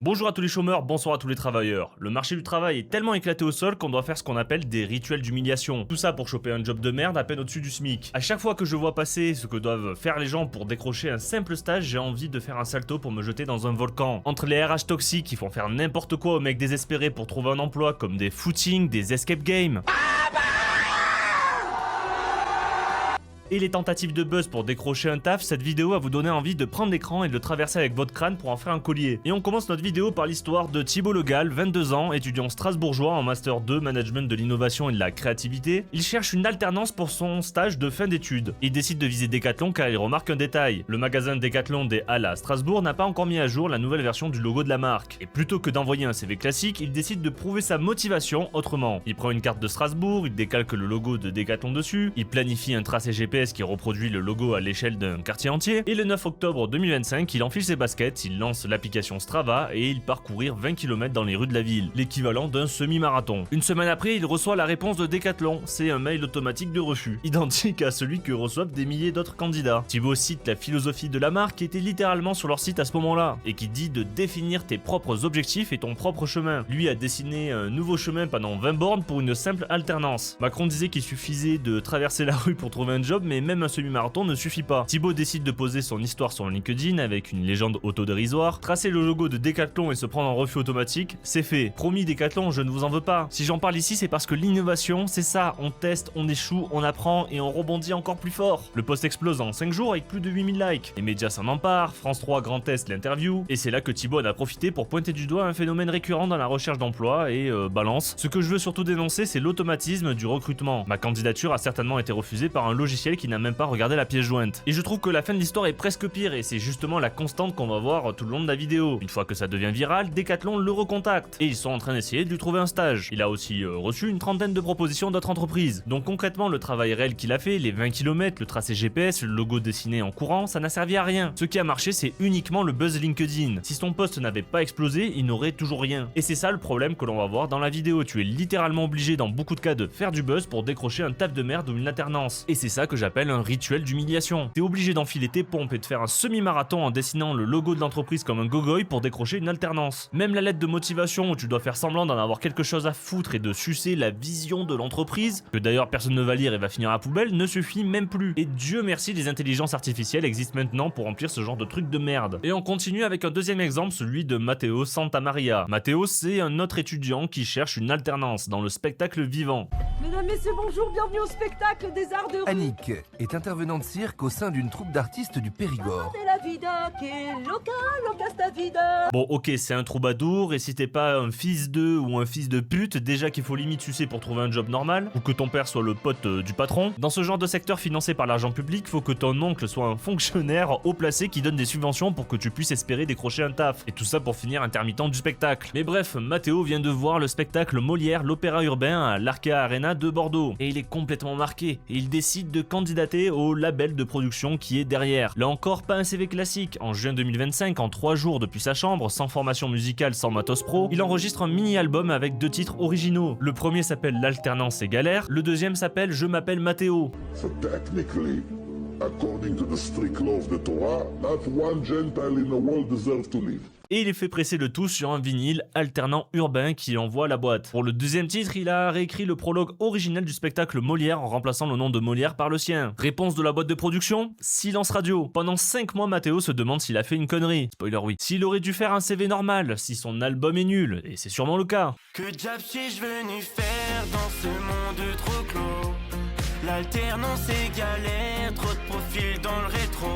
Bonjour à tous les chômeurs, bonsoir à tous les travailleurs. Le marché du travail est tellement éclaté au sol qu'on doit faire ce qu'on appelle des rituels d'humiliation. Tout ça pour choper un job de merde à peine au-dessus du SMIC. À chaque fois que je vois passer ce que doivent faire les gens pour décrocher un simple stage, j'ai envie de faire un salto pour me jeter dans un volcan. Entre les RH toxiques qui font faire n'importe quoi aux mecs désespérés pour trouver un emploi comme des footings, des escape games, et les tentatives de buzz pour décrocher un taf, cette vidéo va vous donner envie de prendre l'écran et de le traverser avec votre crâne pour en faire un collier. Et on commence notre vidéo par l'histoire de Thibaut Legal, 22 ans, étudiant strasbourgeois en Master 2 Management de l'innovation et de la créativité. Il cherche une alternance pour son stage de fin d'études. Il décide de viser Decathlon car il remarque un détail. Le magasin Decathlon des Halles à Strasbourg n'a pas encore mis à jour la nouvelle version du logo de la marque. Et plutôt que d'envoyer un CV classique, il décide de prouver sa motivation autrement. Il prend une carte de Strasbourg, il décalque le logo de Decathlon dessus, il planifie un tracé GPS qui reproduit le logo à l'échelle d'un quartier entier, et le 9 octobre 2025, il enfile ses baskets, il lance l'application Strava et il part courir 20 km dans les rues de la ville, l'équivalent d'un semi-marathon. Une semaine après, il reçoit la réponse de Decathlon, c'est un mail automatique de refus, identique à celui que reçoivent des milliers d'autres candidats. Thibaut cite la philosophie de la marque qui était littéralement sur leur site à ce moment-là, et qui dit de définir tes propres objectifs et ton propre chemin. Lui a dessiné un nouveau chemin pendant 20 bornes pour une simple alternance. Macron disait qu'il suffisait de traverser la rue pour trouver un job, mais même un semi-marathon ne suffit pas. Thibaut décide de poser son histoire sur LinkedIn avec une légende autodérisoire, tracer le logo de Decathlon et se prendre en refus automatique, c'est fait. Promis Decathlon, je ne vous en veux pas. Si j'en parle ici, c'est parce que l'innovation, c'est ça, on teste, on échoue, on apprend et on rebondit encore plus fort. Le post explose en 5 jours avec plus de 8000 likes. Les médias s'en emparent, France 3 Grand Est l'interview, et c'est là que Thibaut en a profité pour pointer du doigt un phénomène récurrent dans la recherche d'emploi et balance. Ce que je veux surtout dénoncer, c'est l'automatisme du recrutement. Ma candidature a certainement été refusée par un logiciel qui n'a même pas regardé la pièce jointe. Et je trouve que la fin de l'histoire est presque pire et c'est justement la constante qu'on va voir tout le long de la vidéo. Une fois que ça devient viral, Decathlon le recontacte et ils sont en train d'essayer de lui trouver un stage. Il a aussi reçu une trentaine de propositions d'autres entreprises. Donc concrètement, le travail réel qu'il a fait, les 20 km, le tracé GPS, le logo dessiné en courant, ça n'a servi à rien. Ce qui a marché, c'est uniquement le buzz LinkedIn. Si son post n'avait pas explosé, il n'aurait toujours rien. Et c'est ça le problème que l'on va voir dans la vidéo. Tu es littéralement obligé dans beaucoup de cas de faire du buzz pour décrocher un taf de merde ou une alternance. Et c'est ça que j'appelle un rituel d'humiliation. T'es obligé d'enfiler tes pompes et de faire un semi-marathon en dessinant le logo de l'entreprise comme un gogoy pour décrocher une alternance. Même la lettre de motivation où tu dois faire semblant d'en avoir quelque chose à foutre et de sucer la vision de l'entreprise, que d'ailleurs personne ne va lire et va finir à la poubelle, ne suffit même plus. Et Dieu merci, les intelligences artificielles existent maintenant pour remplir ce genre de trucs de merde. Et on continue avec un deuxième exemple, celui de Matteo Santamaria. Matteo, c'est un autre étudiant qui cherche une alternance dans le spectacle vivant. Mesdames, messieurs, bonjour, bienvenue au spectacle des arts de rue. Annick est intervenante cirque au sein d'une troupe d'artistes du Périgord. De la vida che loca, loca sta vida. Bon ok, c'est un troubadour, et si t'es pas un fils de ou un fils de pute, déjà qu'il faut limite sucer pour trouver un job normal, ou que ton père soit le pote du patron, dans ce genre de secteur financé par l'argent public, faut que ton oncle soit un fonctionnaire haut placé qui donne des subventions pour que tu puisses espérer décrocher un taf, et tout ça pour finir intermittent du spectacle. Mais bref, Matteo vient de voir le spectacle Molière, l'opéra urbain à l'Arkea Arena de Bordeaux, et il est complètement marqué, et il décide de candidater au label de production qui est derrière. Là encore, pas un CV classique. En juin 2025, en 3 jours depuis sa chambre, sans formation musicale, sans matos pro, il enregistre un mini-album avec 2 titres originaux. Le premier s'appelle L'alternance et galère, le deuxième s'appelle Je m'appelle Matteo. So technically, according to the strict law of the Torah, not one Gentile in the world deserves to live. Et il est fait presser le tout sur un vinyle alternant urbain qui envoie la boîte. Pour le deuxième titre, il a réécrit le prologue original du spectacle Molière en remplaçant le nom de Molière par le sien. Réponse de la boîte de production ? Silence radio. Pendant 5 mois, Matteo se demande s'il a fait une connerie. Spoiler oui. S'il aurait dû faire un CV normal, si son album est nul, et c'est sûrement le cas. Que job suis-je venu faire dans ce monde trop clos? L'alternance est galère, trop de profils dans le rétro.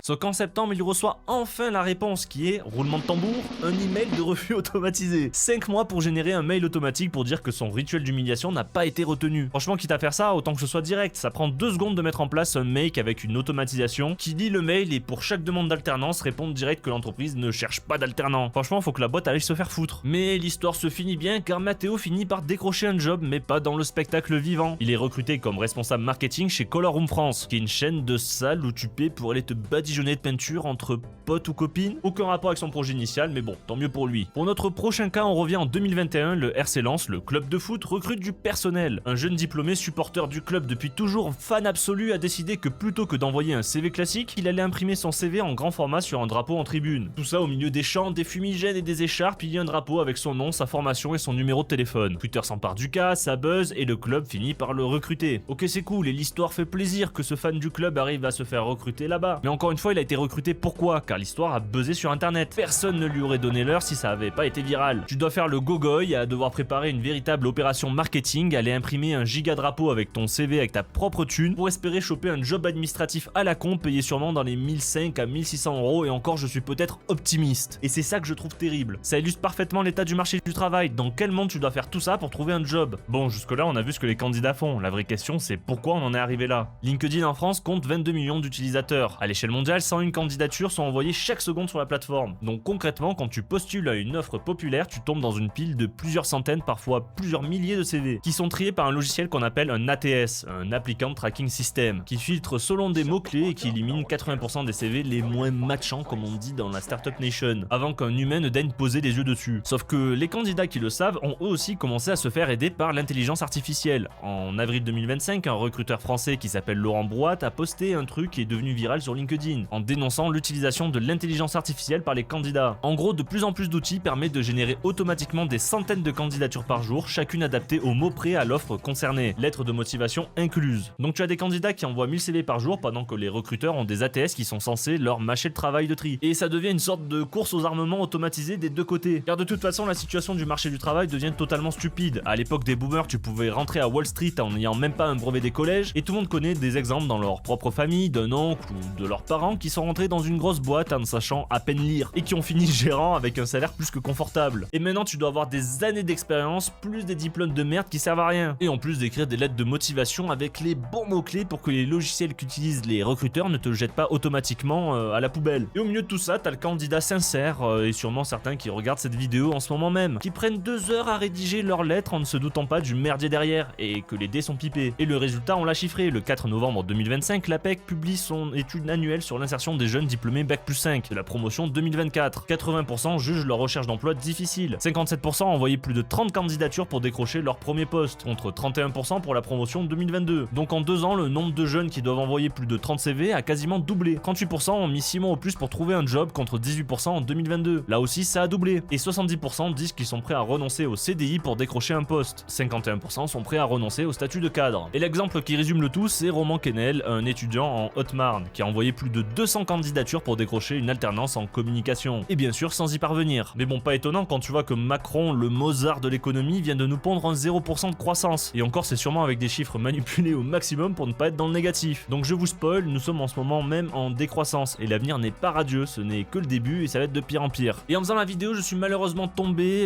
Sauf qu'en septembre, il reçoit enfin la réponse qui est, roulement de tambour, un email de refus automatisé. 5 mois pour générer un mail automatique pour dire que son rituel d'humiliation n'a pas été retenu. Franchement, quitte à faire ça, autant que ce soit direct. Ça prend 2 secondes de mettre en place un make avec une automatisation qui lit le mail et pour chaque demande d'alternance répond direct que l'entreprise ne cherche pas d'alternant. Franchement, faut que la boîte aille se faire foutre. Mais l'histoire se finit bien car Matteo finit par décrocher un job, mais pas dans le spectacle vivant. Il est recruté comme responsable marketing chez Color Room France, qui est une chaîne de salles où tu paies pour aller te badigeonner badigeonné de peinture entre potes ou copines. Aucun rapport avec son projet initial, mais bon, tant mieux pour lui. Pour notre prochain cas, on revient en 2021, le RC Lens, le club de foot, recrute du personnel. Un jeune diplômé supporter du club depuis toujours, fan absolu, a décidé que plutôt que d'envoyer un CV classique, il allait imprimer son CV en grand format sur un drapeau en tribune. Tout ça au milieu des chants, des fumigènes et des écharpes, il y a un drapeau avec son nom, sa formation et son numéro de téléphone. Twitter s'empare du cas, ça buzz et le club finit par le recruter. Ok, c'est cool et l'histoire fait plaisir que ce fan du club arrive à se faire recruter là-bas. Mais encore une fois, il a été recruté pourquoi? Car l'histoire a buzzé sur internet. Personne ne lui aurait donné l'heure si ça avait pas été viral. Tu dois faire le gogoy à devoir préparer une véritable opération marketing, aller imprimer un giga drapeau avec ton CV avec ta propre thune pour espérer choper un job administratif à la con payé sûrement dans les 1500 à 1600 € et encore je suis peut-être optimiste. Et c'est ça que je trouve terrible. Ça illustre parfaitement l'état du marché du travail. Dans quel monde tu dois faire tout ça pour trouver un job? Bon, jusque là on a vu ce que les candidats font. La vraie question c'est pourquoi on en est arrivé là. LinkedIn en France compte 22 millions d'utilisateurs. À l'échelle mondiale, 101 candidatures sont envoyées chaque seconde sur la plateforme. Donc concrètement, quand tu postules à une offre populaire, tu tombes dans une pile de plusieurs centaines, parfois plusieurs milliers de CV, qui sont triés par un logiciel qu'on appelle un ATS, un Applicant Tracking System, qui filtre selon des mots-clés et qui élimine 80% des CV les moins matchants, comme on dit dans la Startup Nation, avant qu'un humain ne daigne poser les yeux dessus. Sauf que les candidats qui le savent ont eux aussi commencé à se faire aider par l'intelligence artificielle. En avril 2025, un recruteur français qui s'appelle Laurent Brouat a posté un truc qui est devenu viral sur LinkedIn, en dénonçant l'utilisation de l'intelligence artificielle par les candidats. En gros, de plus en plus d'outils permettent de générer automatiquement des centaines de candidatures par jour, chacune adaptée au mot près à l'offre concernée, lettre de motivation incluse. Donc tu as des candidats qui envoient 1000 CV par jour pendant que les recruteurs ont des ATS qui sont censés leur mâcher le travail de tri. Et ça devient une sorte de course aux armements automatisée des deux côtés. Car de toute façon, la situation du marché du travail devient totalement stupide. À l'époque des boomers, tu pouvais rentrer à Wall Street en n'ayant même pas un brevet des collèges, et tout le monde connaît des exemples dans leur propre famille, d'un oncle ou de leurs parents qui sont rentrés dans une grosse boîte en ne sachant à peine lire, et qui ont fini gérant avec un salaire plus que confortable. Et maintenant tu dois avoir des années d'expérience, plus des diplômes de merde qui servent à rien. Et en plus d'écrire des lettres de motivation avec les bons mots-clés pour que les logiciels qu'utilisent les recruteurs ne te jettent pas automatiquement à la poubelle. Et au milieu de tout ça, t'as le candidat sincère, et sûrement certains qui regardent cette vidéo en ce moment même, qui prennent 2 heures à rédiger leurs lettres en ne se doutant pas du merdier derrière, et que les dés sont pipés. Et le résultat, on l'a chiffré, le 4 novembre 2025, l'APEC publie son étude annuelle sur l'insertion des jeunes diplômés Bac+5 de la promotion 2024. 80% jugent leur recherche d'emploi difficile. 57% ont envoyé plus de 30 candidatures pour décrocher leur premier poste, contre 31% pour la promotion 2022. Donc en 2 ans, le nombre de jeunes qui doivent envoyer plus de 30 CV a quasiment doublé. 38% ont mis 6 mois au plus pour trouver un job, contre 18% en 2022. Là aussi, ça a doublé. Et 70% disent qu'ils sont prêts à renoncer au CDI pour décrocher un poste. 51% sont prêts à renoncer au statut de cadre. Et l'exemple qui résume le tout, c'est Roman Kennel, un étudiant en Haute-Marne, qui a envoyé plus de 200 candidatures pour décrocher une alternance en communication. Et bien sûr, sans y parvenir. Mais bon, pas étonnant quand tu vois que Macron, le Mozart de l'économie, vient de nous pondre un 0% de croissance. Et encore, c'est sûrement avec des chiffres manipulés au maximum pour ne pas être dans le négatif. Donc je vous spoil, nous sommes en ce moment même en décroissance. Et l'avenir n'est pas radieux, ce n'est que le début et ça va être de pire en pire. Et en faisant la vidéo, je suis malheureusement tombé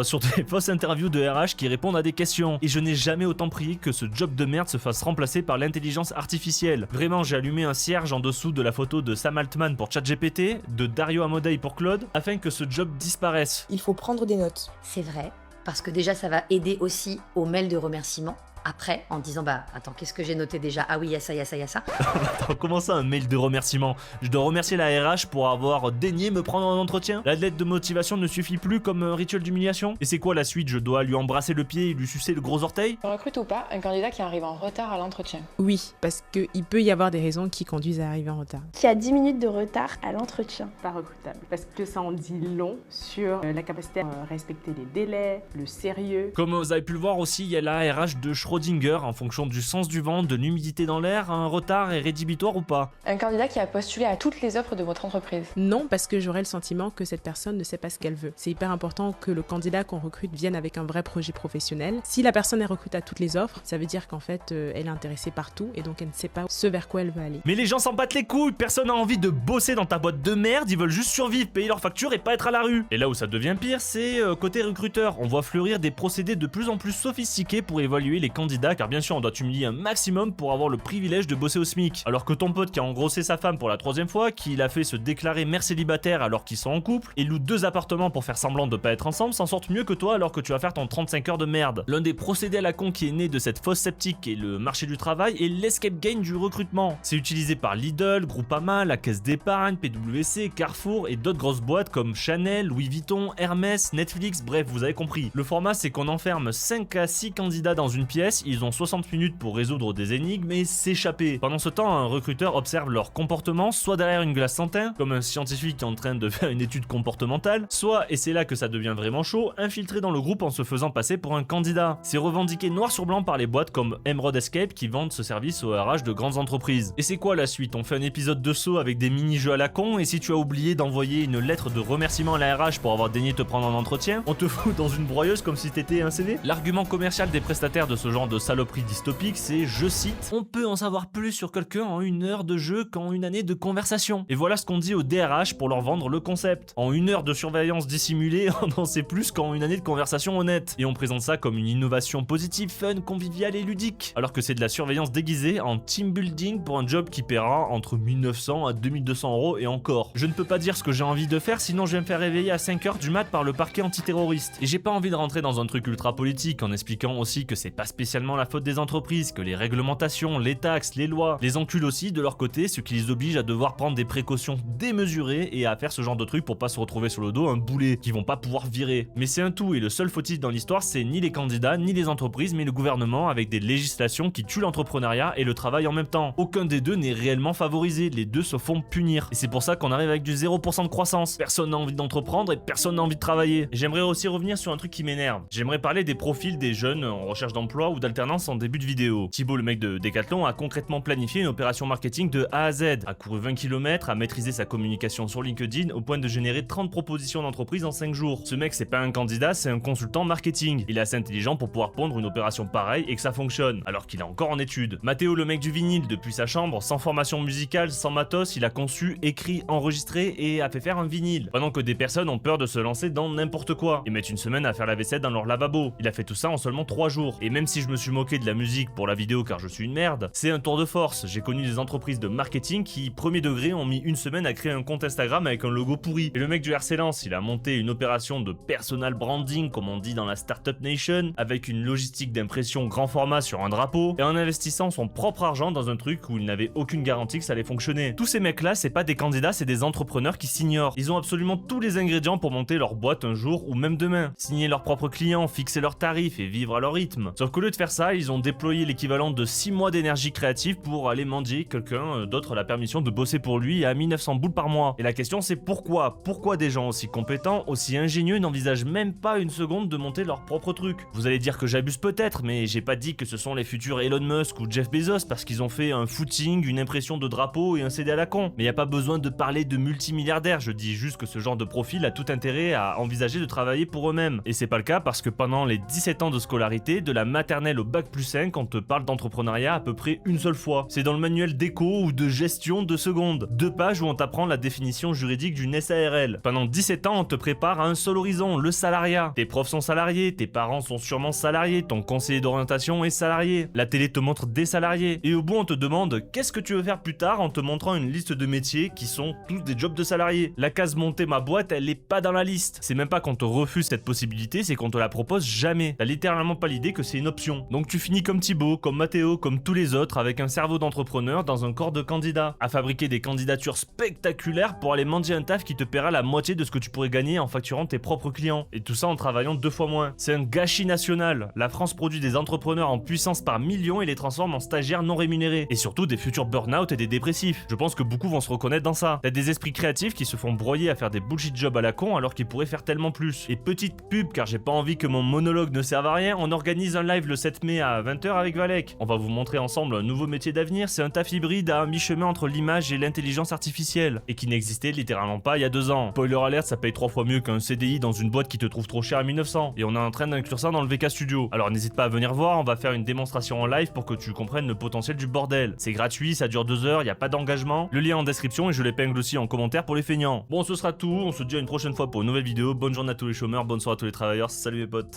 sur des fausses interviews de RH qui répondent à des questions. Et je n'ai jamais autant prié que ce job de merde se fasse remplacer par l'intelligence artificielle. Vraiment, j'ai allumé un cierge en dessous de la photo de Sam Altman pour ChatGPT, de Dario Amodei pour Claude, afin que ce job disparaisse. Il faut prendre des notes. C'est vrai, parce que déjà ça va aider aussi au mail de remerciement. Après, en disant bah attends, qu'est-ce que j'ai noté déjà? Ah oui, il y a ça, il y a ça, il y a ça. Attends, comment ça un mail de remerciement? Je dois remercier la RH pour avoir daigné me prendre en entretien? La lettre de motivation ne suffit plus comme un rituel d'humiliation? Et c'est quoi la suite? Je dois lui embrasser le pied et lui sucer le gros orteil? On recrute ou pas un candidat qui arrive en retard à l'entretien? Oui, parce qu'il peut y avoir des raisons qui conduisent à arriver en retard. Qui a 10 minutes de retard à l'entretien. Pas recrutable, parce que ça en dit long sur la capacité à respecter les délais, le sérieux. Comme vous avez pu le voir aussi, il y a la RH de Schrödinger en fonction du sens du vent, de l'humidité dans l'air, un retard est rédhibitoire ou pas? Un candidat qui a postulé à toutes les offres de votre entreprise? Non, parce que j'aurais le sentiment que cette personne ne sait pas ce qu'elle veut. C'est hyper important que le candidat qu'on recrute vienne avec un vrai projet professionnel. Si la personne est recrutée à toutes les offres, ça veut dire qu'en fait, elle est intéressée partout et donc elle ne sait pas ce vers quoi elle veut aller. Mais les gens s'en battent les couilles, personne n'a envie de bosser dans ta boîte de merde, ils veulent juste survivre, payer leurs factures et pas être à la rue. Et là où ça devient pire, c'est côté recruteur. On voit fleurir des procédés de plus en plus sophistiqués pour évaluer les candidats, car bien sûr on doit humilier un maximum pour avoir le privilège de bosser au SMIC. Alors que ton pote qui a engrossé sa femme pour la 3e fois, qui l'a fait se déclarer mère célibataire alors qu'ils sont en couple, et loue 2 appartements pour faire semblant de pas être ensemble, s'en sortent mieux que toi alors que tu vas faire ton 35 heures de merde. L'un des procédés à la con qui est né de cette fosse sceptique et le marché du travail est l'escape game du recrutement. C'est utilisé par Lidl, Groupama, la Caisse d'épargne, PwC, Carrefour et d'autres grosses boîtes comme Chanel, Louis Vuitton, Hermès, Netflix, bref, vous avez compris. Le format, c'est qu'on enferme 5 à 6 candidats dans une pièce, ils ont 60 minutes pour résoudre des énigmes et s'échapper. Pendant ce temps, un recruteur observe leur comportement, soit derrière une glace sans teint, comme un scientifique en train de faire une étude comportementale, soit, et c'est là que ça devient vraiment chaud, infiltré dans le groupe en se faisant passer pour un candidat. C'est revendiqué noir sur blanc par les boîtes comme Emerald Escape qui vendent ce service au RH de grandes entreprises. Et c'est quoi la suite? On fait un épisode de saut avec des mini-jeux à la con, et si tu as oublié d'envoyer une lettre de remerciement à la RH pour avoir daigné te prendre en entretien, on te fout dans une broyeuse comme si t'étais un CV. L'argument commercial des prestataires de ce genre de saloperie dystopique, c'est, je cite, on peut en savoir plus sur quelqu'un en 1 heure de jeu qu'en 1 année de conversation. Et voilà ce qu'on dit au DRH pour leur vendre le concept. En 1 heure de surveillance dissimulée, on en sait plus qu'en 1 année de conversation honnête. Et on présente ça comme une innovation positive, fun, conviviale et ludique. Alors que c'est de la surveillance déguisée en team building pour un job qui paiera entre 1900 à 2200 € et encore. Je ne peux pas dire ce que j'ai envie de faire, sinon je vais me faire réveiller à 5h du mat par le parquet antiterroriste. Et j'ai pas envie de rentrer dans un truc ultra politique en expliquant aussi que c'est pas spécialement la faute des entreprises, que les réglementations, les taxes, les lois, les enculent aussi de leur côté, ce qui les oblige à devoir prendre des précautions démesurées et à faire ce genre de trucs pour pas se retrouver sur le dos un boulet qu'ils vont pas pouvoir virer. Mais c'est un tout, et le seul fautif dans l'histoire, c'est ni les candidats, ni les entreprises, mais le gouvernement avec des législations qui tuent l'entrepreneuriat et le travail en même temps. Aucun des deux n'est réellement favorisé, les deux se font punir. Et c'est pour ça qu'on arrive avec du 0% de croissance. Personne n'a envie d'entreprendre et personne n'a envie de travailler. J'aimerais aussi revenir sur un truc qui m'énerve. J'aimerais parler des profils des jeunes en recherche d'emploi ou d'alternance en début de vidéo. Thibaut, le mec de Decathlon, a concrètement planifié une opération marketing de A à Z, a couru 20 km, a maîtrisé sa communication sur LinkedIn au point de générer 30 propositions d'entreprise en 5 jours. Ce mec, c'est pas un candidat, c'est un consultant marketing. Il est assez intelligent pour pouvoir pondre une opération pareille et que ça fonctionne, alors qu'il est encore en études. Mathéo, le mec du vinyle, depuis sa chambre, sans formation musicale, sans matos, il a conçu, écrit, enregistré et a fait faire un vinyle. Pendant que des personnes ont peur de se lancer dans n'importe quoi et mettent une semaine à faire la vaisselle dans leur lavabo. Il a fait tout ça en seulement 3 jours. Et même si je me suis moqué de la musique pour la vidéo car je suis une merde, c'est un tour de force. J'ai connu des entreprises de marketing qui, premier degré, ont mis 1 semaine à créer un compte Instagram avec un logo pourri. Et le mec du RC Lens, il a monté une opération de personal branding, comme on dit dans la Startup Nation, avec une logistique d'impression grand format sur un drapeau, et en investissant son propre argent dans un truc où il n'avait aucune garantie que ça allait fonctionner. Tous ces mecs-là, c'est pas des candidats, c'est des entrepreneurs qui s'ignorent. Ils ont absolument tous les ingrédients pour monter leur boîte un jour ou même demain. Signer leurs propres clients, fixer leurs tarifs et vivre à leur rythme. Sauf qu'au lieu de faire ça, ils ont déployé l'équivalent de 6 mois d'énergie créative pour aller mendier quelqu'un d'autre la permission de bosser pour lui à 1900 boules par mois. Et la question c'est pourquoi? Pourquoi des gens aussi compétents, aussi ingénieux n'envisagent même pas une seconde de monter leur propre truc? Vous allez dire que j'abuse peut-être, mais j'ai pas dit que ce sont les futurs Elon Musk ou Jeff Bezos parce qu'ils ont fait un footing, une impression de drapeau et un CD à la con. Mais y a pas besoin de parler de multimilliardaires, je dis juste que ce genre de profil a tout intérêt à envisager de travailler pour eux-mêmes. Et c'est pas le cas parce que pendant les 17 ans de scolarité, de la maternelle au bac+5, on te parle d'entrepreneuriat à peu près une seule fois. C'est dans le manuel d'éco ou de gestion de seconde. 2 pages où on t'apprend la définition juridique d'une SARL. Pendant 17 ans, on te prépare à un seul horizon, le salariat. Tes profs sont salariés, tes parents sont sûrement salariés, ton conseiller d'orientation est salarié, la télé te montre des salariés. Et au bout, on te demande qu'est-ce que tu veux faire plus tard en te montrant une liste de métiers qui sont tous des jobs de salariés. La case monter ma boîte, elle est pas dans la liste. C'est même pas qu'on te refuse cette possibilité, c'est qu'on te la propose jamais. T'as littéralement pas l'idée que c'est une option. Donc tu finis comme Thibaut, comme Mathéo, comme tous les autres, avec un cerveau d'entrepreneur dans un corps de candidat, à fabriquer des candidatures spectaculaires pour aller mendier un taf qui te paiera la moitié de ce que tu pourrais gagner en facturant tes propres clients. Et tout ça en travaillant 2 fois moins. C'est un gâchis national. La France produit des entrepreneurs en puissance par millions et les transforme en stagiaires non rémunérés. Et surtout des futurs burn-out et des dépressifs. Je pense que beaucoup vont se reconnaître dans ça. T'as des esprits créatifs qui se font broyer à faire des bullshit jobs à la con alors qu'ils pourraient faire tellement plus. Et petite pub car j'ai pas envie que mon monologue ne serve à rien, on organise un live le 7 mai à 20h avec Valek. On va vous montrer ensemble un nouveau métier d'avenir, c'est un taf hybride à mi-chemin entre l'image et l'intelligence artificielle, et qui n'existait littéralement pas il y a 2 ans. Spoiler alert, ça paye 3 fois mieux qu'un CDI dans une boîte qui te trouve trop cher à 1900, et on est en train d'inclure ça dans le VK Studio. Alors n'hésite pas à venir voir, on va faire une démonstration en live pour que tu comprennes le potentiel du bordel. C'est gratuit, ça dure 2 heures, y a pas d'engagement. Le lien en description et je l'épingle aussi en commentaire pour les feignants. Bon, ce sera tout, on se dit à une prochaine fois pour une nouvelle vidéo. Bonne journée à tous les chômeurs, bonne soirée à tous les travailleurs, salut mes potes.